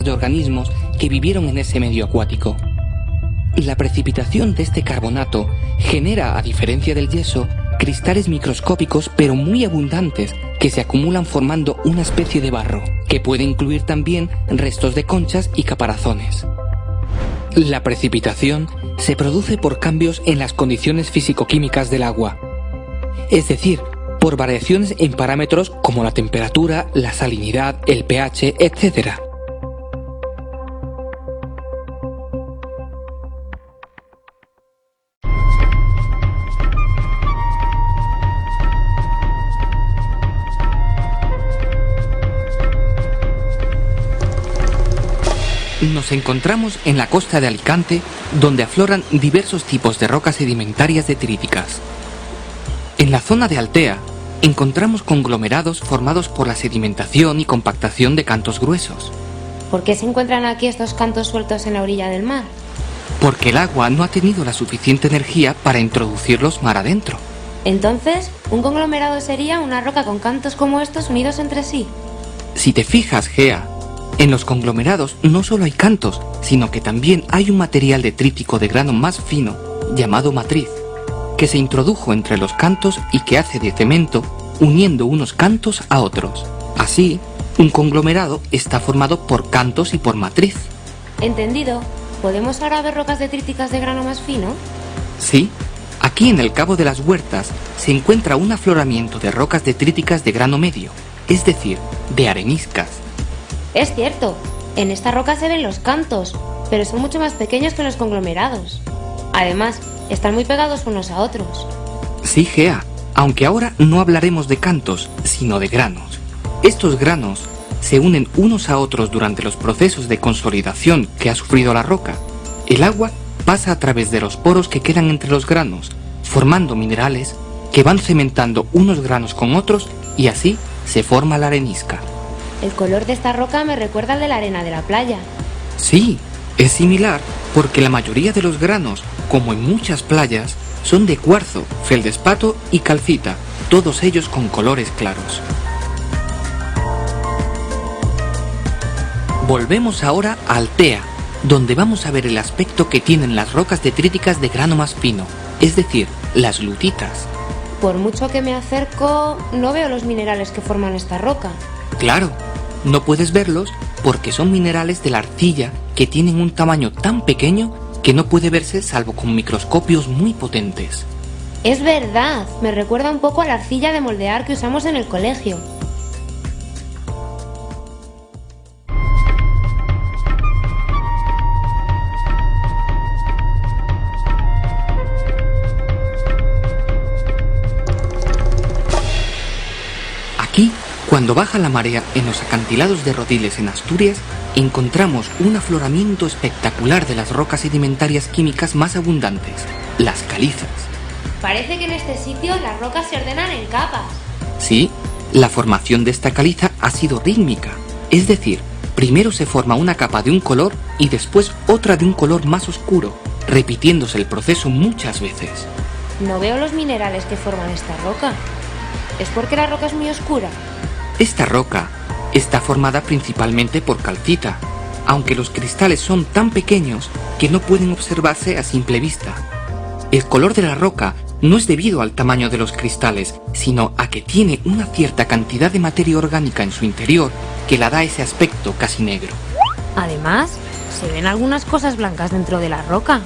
de organismos que vivieron en ese medio acuático. La precipitación de este carbonato genera, a diferencia del yeso, cristales microscópicos pero muy abundantes que se acumulan formando una especie de barro, que puede incluir también restos de conchas y caparazones. La precipitación se produce por cambios en las condiciones físico-químicas del agua, es decir, por variaciones en parámetros como la temperatura, la salinidad, el pH, etc. Nos encontramos en la costa de Alicante, donde afloran diversos tipos de rocas sedimentarias detríticas. En la zona de Altea, encontramos conglomerados formados por la sedimentación y compactación de cantos gruesos. ¿Por qué se encuentran aquí estos cantos sueltos en la orilla del mar? Porque el agua no ha tenido la suficiente energía para introducirlos mar adentro. Entonces, ¿un conglomerado sería una roca con cantos como estos unidos entre sí? Si te fijas, Gea, en los conglomerados no solo hay cantos, sino que también hay un material detrítico de grano más fino, llamado matriz, que se introdujo entre los cantos y que hace de cemento, uniendo unos cantos a otros. Así, un conglomerado está formado por cantos y por matriz. Entendido. ¿Podemos ahora ver rocas detríticas de grano más fino? Sí, aquí en el Cabo de las Huertas se encuentra un afloramiento de rocas detríticas de grano medio, es decir, de areniscas. Es cierto, en esta roca se ven los cantos, pero son mucho más pequeños que los conglomerados. Además, están muy pegados unos a otros. Sí, Gea, aunque ahora no hablaremos de cantos, sino de granos. Estos granos se unen unos a otros durante los procesos de consolidación que ha sufrido la roca. El agua pasa a través de los poros que quedan entre los granos, formando minerales que van cementando unos granos con otros y así se forma la arenisca. El color de esta roca me recuerda al de la arena de la playa. Sí, es similar porque la mayoría de los granos, como en muchas playas, son de cuarzo, feldespato y calcita, todos ellos con colores claros. Volvemos ahora a Altea, donde vamos a ver el aspecto que tienen las rocas detríticas de grano más fino, es decir, las lutitas. Por mucho que me acerco, no veo los minerales que forman esta roca. Claro, no puedes verlos porque son minerales de la arcilla que tienen un tamaño tan pequeño que no puede verse salvo con microscopios muy potentes. Es verdad, me recuerda un poco a la arcilla de moldear que usamos en el colegio. Aquí, cuando baja la marea en los acantilados de Rodiles en Asturias, encontramos un afloramiento espectacular de las rocas sedimentarias químicas más abundantes, las calizas. Parece que en este sitio las rocas se ordenan en capas. Sí, la formación de esta caliza ha sido rítmica, es decir, primero se forma una capa de un color y después otra de un color más oscuro, repitiéndose el proceso muchas veces. No veo los minerales que forman esta roca. ¿Es porque la roca es muy oscura? Esta roca está formada principalmente por calcita, aunque los cristales son tan pequeños que no pueden observarse a simple vista. El color de la roca no es debido al tamaño de los cristales, sino a que tiene una cierta cantidad de materia orgánica en su interior que la da ese aspecto casi negro. Además, se ven algunas cosas blancas dentro de la roca.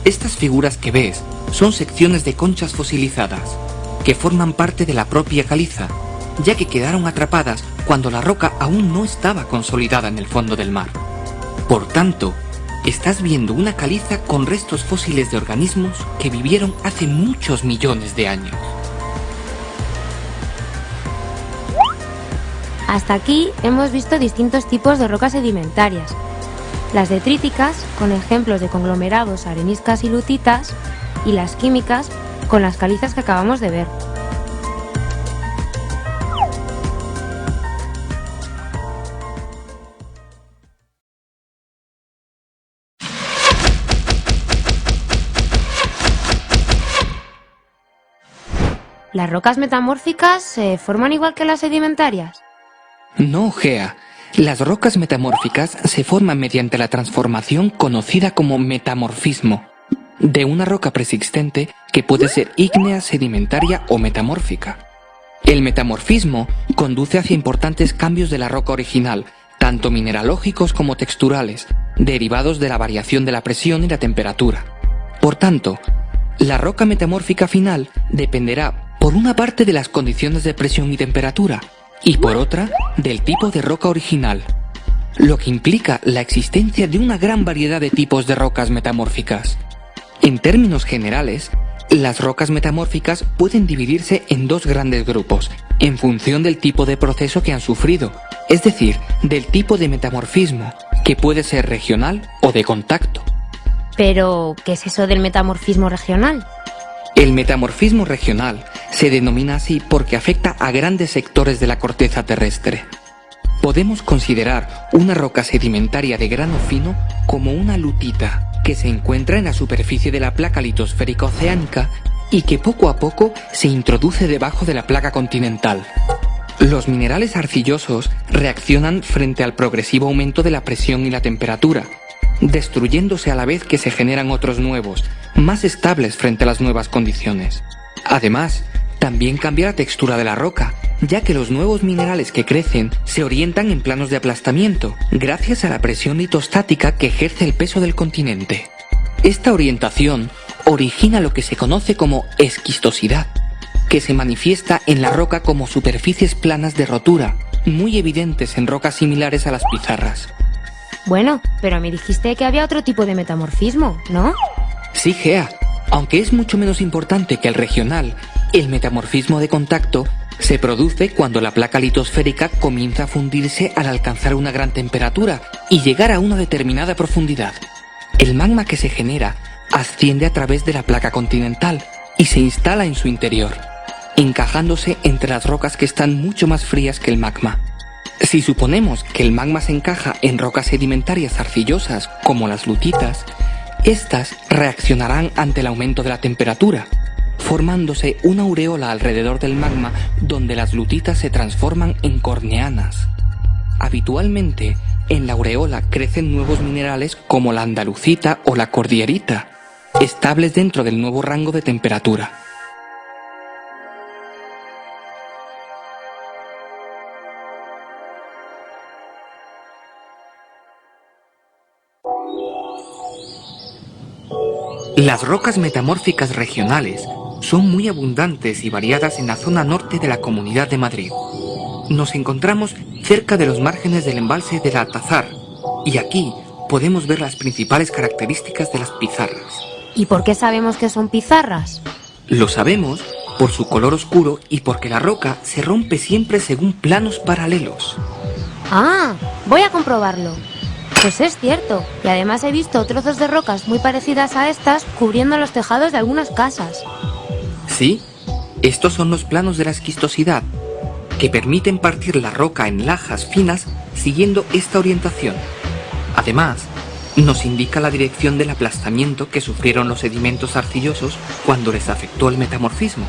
Estas figuras que ves son secciones de conchas fosilizadas, que forman parte de la propia caliza, ya que quedaron atrapadas cuando la roca aún no estaba consolidada en el fondo del mar. Por tanto, estás viendo una caliza con restos fósiles de organismos que vivieron hace muchos millones de años. Hasta aquí hemos visto distintos tipos de rocas sedimentarias. Las detríticas, con ejemplos de conglomerados, areniscas y lutitas, y las químicas, con las calizas que acabamos de ver. ¿Las rocas metamórficas se forman igual que las sedimentarias? No, Gea. Las rocas metamórficas se forman mediante la transformación conocida como metamorfismo, de una roca preexistente que puede ser ígnea, sedimentaria o metamórfica. El metamorfismo conduce hacia importantes cambios de la roca original, tanto mineralógicos como texturales, derivados de la variación de la presión y la temperatura. Por tanto, la roca metamórfica final dependerá, por una parte, de las condiciones de presión y temperatura, y por otra, del tipo de roca original, lo que implica la existencia de una gran variedad de tipos de rocas metamórficas. En términos generales, las rocas metamórficas pueden dividirse en dos grandes grupos, en función del tipo de proceso que han sufrido, es decir, del tipo de metamorfismo, que puede ser regional o de contacto. Pero, ¿qué es eso del metamorfismo regional? El metamorfismo regional se denomina así porque afecta a grandes sectores de la corteza terrestre. Podemos considerar una roca sedimentaria de grano fino como una lutita, que se encuentra en la superficie de la placa litosférica oceánica y que poco a poco se introduce debajo de la placa continental. Los minerales arcillosos reaccionan frente al progresivo aumento de la presión y la temperatura, destruyéndose a la vez que se generan otros nuevos, más estables frente a las nuevas condiciones. Además, también cambia la textura de la roca, ya que los nuevos minerales que crecen se orientan en planos de aplastamiento, gracias a la presión litostática que ejerce el peso del continente. Esta orientación origina lo que se conoce como esquistosidad, que se manifiesta en la roca como superficies planas de rotura, muy evidentes en rocas similares a las pizarras. Bueno, pero me dijiste que había otro tipo de metamorfismo, ¿no? Sí, Gea, aunque es mucho menos importante que el regional, el metamorfismo de contacto se produce cuando la placa litosférica comienza a fundirse al alcanzar una gran temperatura y llegar a una determinada profundidad. El magma que se genera asciende a través de la placa continental y se instala en su interior, encajándose entre las rocas que están mucho más frías que el magma. Si suponemos que el magma se encaja en rocas sedimentarias arcillosas como las lutitas, estas reaccionarán ante el aumento de la temperatura, formándose una aureola alrededor del magma donde las lutitas se transforman en corneanas. Habitualmente, en la aureola crecen nuevos minerales como la andalucita o la cordierita, estables dentro del nuevo rango de temperatura. Las rocas metamórficas regionales son muy abundantes y variadas en la zona norte de la Comunidad de Madrid. Nos encontramos cerca de los márgenes del embalse del Altazar, y aquí podemos ver las principales características de las pizarras. ¿Y por qué sabemos que son pizarras? Lo sabemos por su color oscuro y porque la roca se rompe siempre según planos paralelos. ¡Ah! Voy a comprobarlo. Pues es cierto, y además he visto trozos de rocas muy parecidas a estas cubriendo los tejados de algunas casas. Sí, estos son los planos de la esquistosidad, que permiten partir la roca en lajas finas siguiendo esta orientación. Además, nos indica la dirección del aplastamiento que sufrieron los sedimentos arcillosos cuando les afectó el metamorfismo.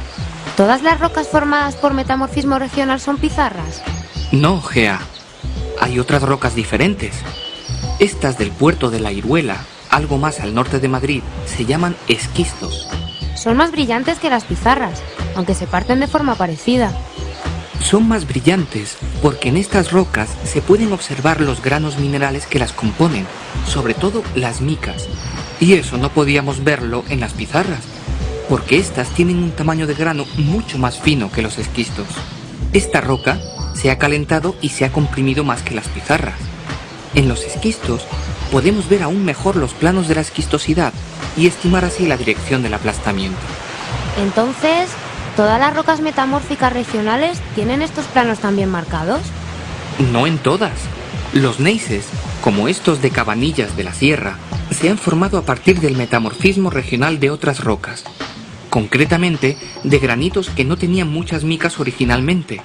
¿Todas las rocas formadas por metamorfismo regional son pizarras? No, Gea. Hay otras rocas diferentes. Estas del puerto de la Iruela, algo más al norte de Madrid, se llaman esquistos. Son más brillantes que las pizarras, aunque se parten de forma parecida. Son más brillantes porque en estas rocas se pueden observar los granos minerales que las componen, sobre todo las micas. Y eso no podíamos verlo en las pizarras, porque estas tienen un tamaño de grano mucho más fino que los esquistos. Esta roca se ha calentado y se ha comprimido más que las pizarras. En los esquistos podemos ver aún mejor los planos de la esquistosidad y estimar así la dirección del aplastamiento. Entonces, ¿todas las rocas metamórficas regionales tienen estos planos también marcados? No en todas. Los gneisses, como estos de Cabanillas de la Sierra, se han formado a partir del metamorfismo regional de otras rocas, concretamente de granitos que no tenían muchas micas originalmente.